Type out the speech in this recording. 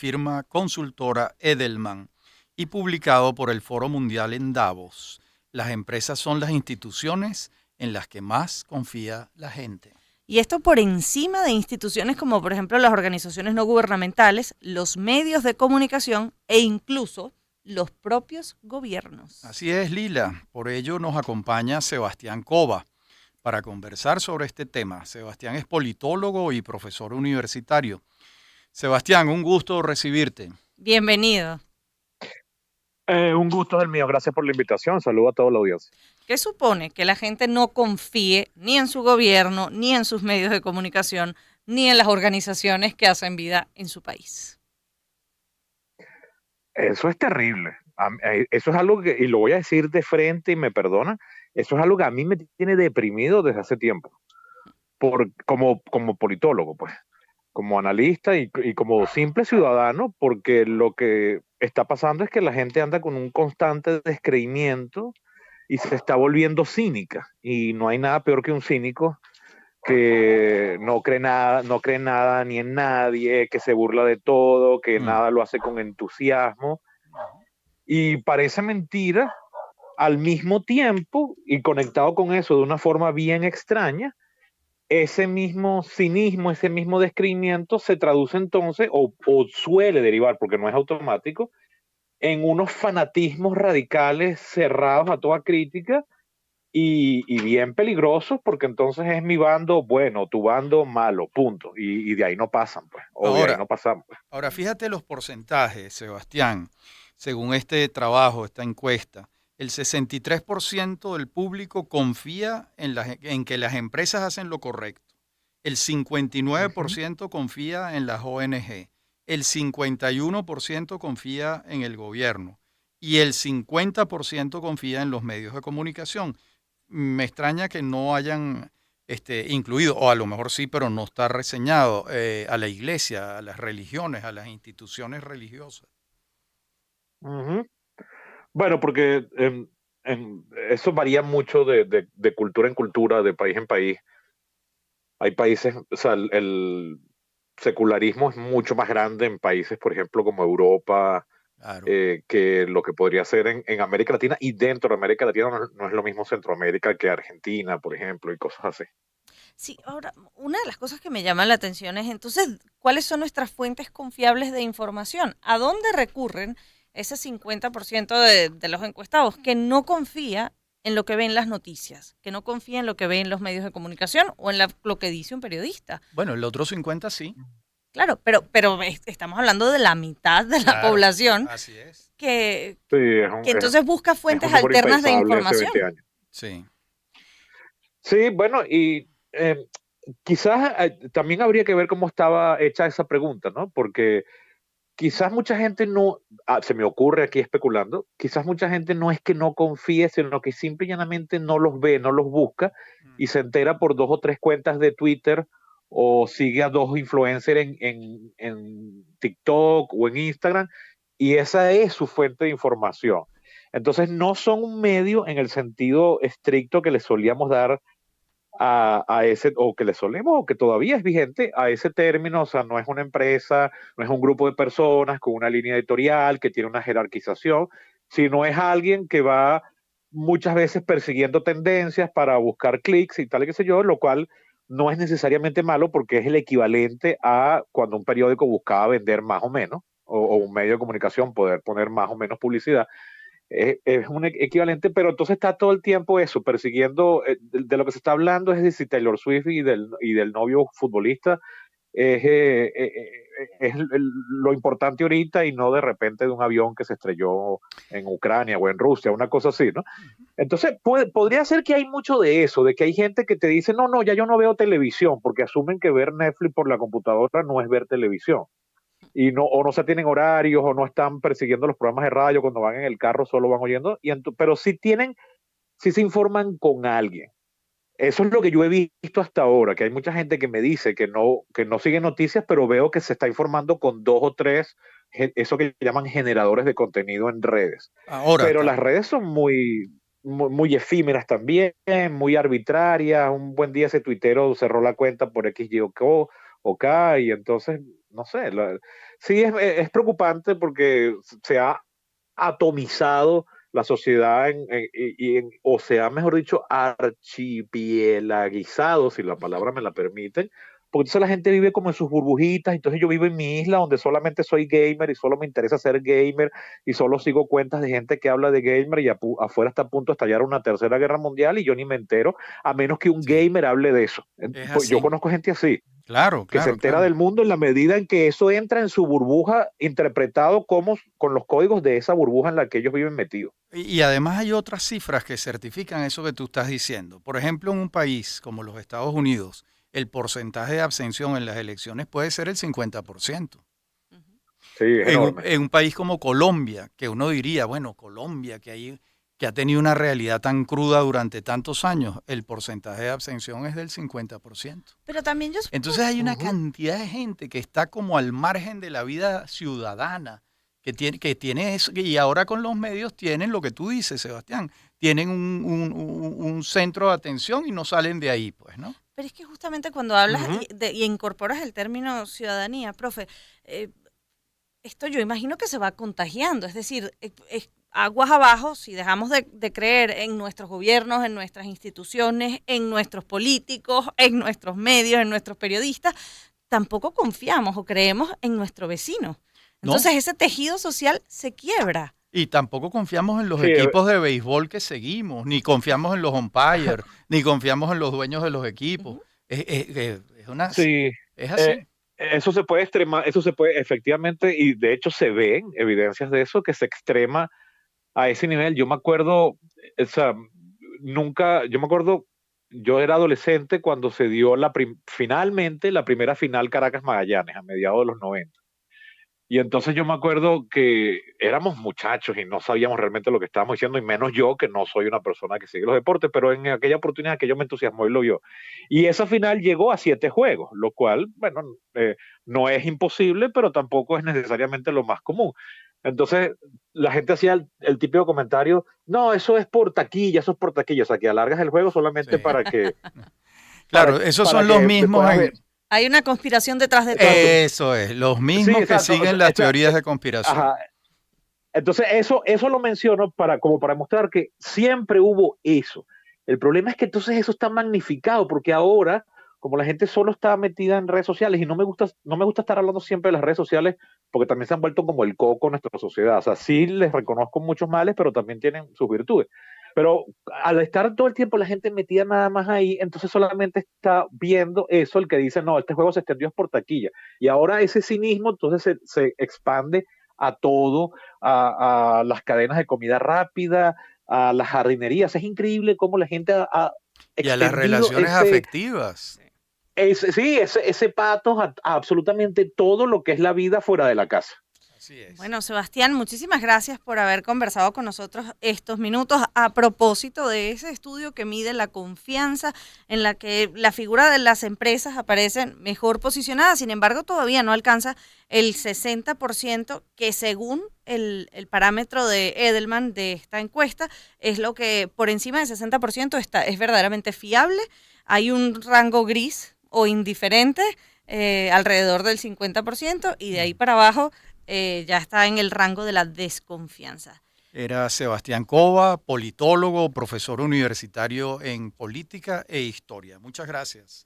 firma consultora Edelman y publicado por el Foro Mundial en Davos. Las empresas son las instituciones en las que más confía la gente. Y esto por encima de instituciones como por ejemplo las organizaciones no gubernamentales, los medios de comunicación e incluso los propios gobiernos. Así es, Lila. Por ello nos acompaña Sebastián Cova para conversar sobre este tema. Sebastián es politólogo y profesor universitario. Sebastián, un gusto recibirte. Bienvenido. Un gusto es el mío, gracias por la invitación, saludo a toda la audiencia. ¿Qué supone que la gente no confíe ni en su gobierno, ni en sus medios de comunicación, ni en las organizaciones que hacen vida en su país? Eso es terrible. Eso es algo que, y lo voy a decir de frente y me perdona, eso es algo que a mí me tiene deprimido desde hace tiempo, como politólogo, pues, como analista y como simple ciudadano, porque lo que está pasando es que la gente anda con un constante descreimiento y se está volviendo cínica. Y no hay nada peor que un cínico que no cree nada ni en nadie, que se burla de todo, que nada lo hace con entusiasmo. Y parece mentira, al mismo tiempo, y conectado con eso de una forma bien extraña, ese mismo cinismo, ese mismo descreimiento se traduce entonces, o suele derivar, porque no es automático, en unos fanatismos radicales cerrados a toda crítica y bien peligrosos, porque entonces es mi bando bueno, tu bando malo, punto. Y de ahí no pasan, pues, o de ahí Ahora, no pasamos. Pues. ahora fíjate los porcentajes, Sebastián. Según este trabajo, esta encuesta, el 63% del público confía en que las empresas hacen lo correcto. El Ujú. 59% confía en las ONG. El 51% confía en el gobierno. Y el 50% confía en los medios de comunicación. Me extraña que no hayan incluido, o a lo mejor sí, pero no está reseñado, a la iglesia, a las religiones, a las instituciones religiosas. Ujú. Bueno, porque eso varía mucho de cultura en cultura, de país en país. Hay países, o sea, el secularismo es mucho más grande en países, por ejemplo, como Europa, Claro. que lo que podría ser en América Latina, y dentro de América Latina no es lo mismo Centroamérica que Argentina, por ejemplo, y cosas así. Sí, ahora, una de las cosas que me llama la atención es entonces, ¿cuáles son nuestras fuentes confiables de información? ¿A dónde recurren ese 50% de los encuestados que no confía en lo que ven las noticias, que no confía en lo que ven los medios de comunicación o en lo que dice un periodista? Bueno, el otro 50 sí. Claro, pero estamos hablando de la mitad de la Claro, población así es. que, Sí, que entonces busca es fuentes un número alternas de impensable hace 20 información. años. Sí. Sí, bueno, y quizás también habría que ver cómo estaba hecha esa pregunta, ¿no? Porque quizás mucha gente no, se me ocurre aquí especulando, quizás mucha gente no es que no confíe, sino que simple y llanamente no los ve, no los busca y se entera por dos o tres cuentas de Twitter o sigue a dos influencers en TikTok o en Instagram y esa es su fuente de información. Entonces no son un medio en el sentido estricto que le solíamos dar a ese, o que le solemos, o que todavía es vigente a ese término, o sea, no es una empresa, no es un grupo de personas con una línea editorial que tiene una jerarquización, sino es alguien que va muchas veces persiguiendo tendencias para buscar clics y tal y qué sé yo, lo cual no es necesariamente malo porque es el equivalente a cuando un periódico buscaba vender más o menos, o un medio de comunicación poder poner más o menos publicidad es un equivalente, pero entonces está todo el tiempo eso, persiguiendo, de lo que se está hablando es de si Taylor Swift y del novio futbolista es lo importante ahorita y no de repente de un avión que se estrelló en Ucrania o en Rusia, una cosa así, ¿no? Entonces, podría ser que hay mucho de eso, de que hay gente que te dice, no, no, ya yo no veo televisión, porque asumen que ver Netflix por la computadora no es ver televisión y no, o no se tienen horarios, o no están persiguiendo los programas de radio, cuando van en el carro solo van oyendo, pero sí tienen, sí se informan con alguien. Eso es lo que yo he visto hasta ahora, que hay mucha gente que me dice que no sigue noticias, pero veo que se está informando con dos o tres, eso que llaman generadores de contenido en redes. Ahora, Pero las redes son muy efímeras también, muy arbitrarias. Un buen día ese tuitero cerró la cuenta por X, Y o K, y entonces, no sé, sí es preocupante porque se ha atomizado la sociedad o se ha, mejor dicho, archipielagizado, si la palabra me la permiten, porque entonces la gente vive como en sus burbujitas, entonces yo vivo en mi isla donde solamente soy gamer y solo me interesa ser gamer y solo sigo cuentas de gente que habla de gamer y afuera está a punto de estallar una tercera guerra mundial y yo ni me entero, a menos que un Sí, gamer hable de eso. es Pues yo así. conozco gente así Claro, que se claro, entera claro. del mundo en la medida en que eso entra en su burbuja, interpretado como con los códigos de esa burbuja en la que ellos viven metidos. Y además hay otras cifras que certifican eso que tú estás diciendo. Por ejemplo, en un país como los Estados Unidos, el porcentaje de abstención en las elecciones puede ser el 50%. Ujú. Sí, es enorme. En un país como Colombia, que uno diría, bueno, Colombia, que ha tenido una realidad tan cruda durante tantos años, el porcentaje de abstención es del 50%. Pero también yo Entonces hay una Ujú. cantidad de gente que está como al margen de la vida ciudadana, que tiene eso, y ahora con los medios tienen lo que tú dices, Sebastián, tienen un centro de atención y no salen de ahí, pues, ¿no? Pero es que justamente cuando hablas Ujú. y incorporas el término ciudadanía, profe, eh, esto yo imagino que se va contagiando, es decir, aguas abajo, si dejamos de creer en nuestros gobiernos, en nuestras instituciones, en nuestros políticos, en nuestros medios, en nuestros periodistas, tampoco confiamos o creemos en nuestro vecino. ¿No? Entonces ese tejido social se quiebra. Y tampoco confiamos en los Sí, equipos de béisbol que seguimos, ni confiamos en los umpires, ni confiamos en los dueños de los equipos. Ujú. Es sí. así. Eso se puede extremar, eso se puede efectivamente, y de hecho se ven evidencias de eso, que se extrema a ese nivel. Yo me acuerdo, o sea, yo me acuerdo, yo era adolescente cuando se dio finalmente la primera final Caracas-Magallanes a mediados de los 90. Y entonces yo me acuerdo que éramos muchachos y no sabíamos realmente lo que estábamos diciendo, y menos yo, que no soy una persona que sigue los deportes, pero en aquella oportunidad que yo me entusiasmó y lo vio. Y esa final llegó a 7 juegos, lo cual, bueno, no es imposible, pero tampoco es necesariamente lo más común. Entonces, la gente hacía el típico comentario, no, eso es por taquilla, o sea, que alargas el juego solamente Sí. para, Claro, esos para son los que mismos puedas ver. en... Hay una conspiración detrás de todo. Exacto, Eso es, los sí, mismos que exacto. O siguen sea, las teorías de conspiración. ajá. Entonces, eso lo menciono como para mostrar que siempre hubo eso. El problema es que entonces eso está magnificado, porque ahora, como la gente solo está metida en redes sociales, y no me gusta estar hablando siempre de las redes sociales, porque también se han vuelto como el coco en nuestra sociedad. O sea, sí les reconozco muchos males, pero también tienen sus virtudes. Pero al estar todo el tiempo la gente metida nada más ahí, entonces solamente está viendo eso, el que dice, no, este juego se extendió por taquilla. Y ahora ese cinismo entonces se expande a todo, a las cadenas de comida rápida, a las jardinerías. Es increíble cómo la gente ha Y a las extendido relaciones afectivas. ese pato a absolutamente todo lo que es la vida fuera de la casa. Así es. Bueno, Sebastián, muchísimas gracias por haber conversado con nosotros estos minutos a propósito de ese estudio que mide la confianza en la que la figura de las empresas aparecen mejor posicionadas. Sin embargo, todavía no alcanza el 60% que según el parámetro de Edelman de esta encuesta es lo que por encima del 60% es verdaderamente fiable. Hay un rango gris o indiferente alrededor del 50% y de ahí para abajo ya está en el rango de la desconfianza. Era Sebastián Cova, politólogo, profesor universitario en política e historia. Muchas gracias.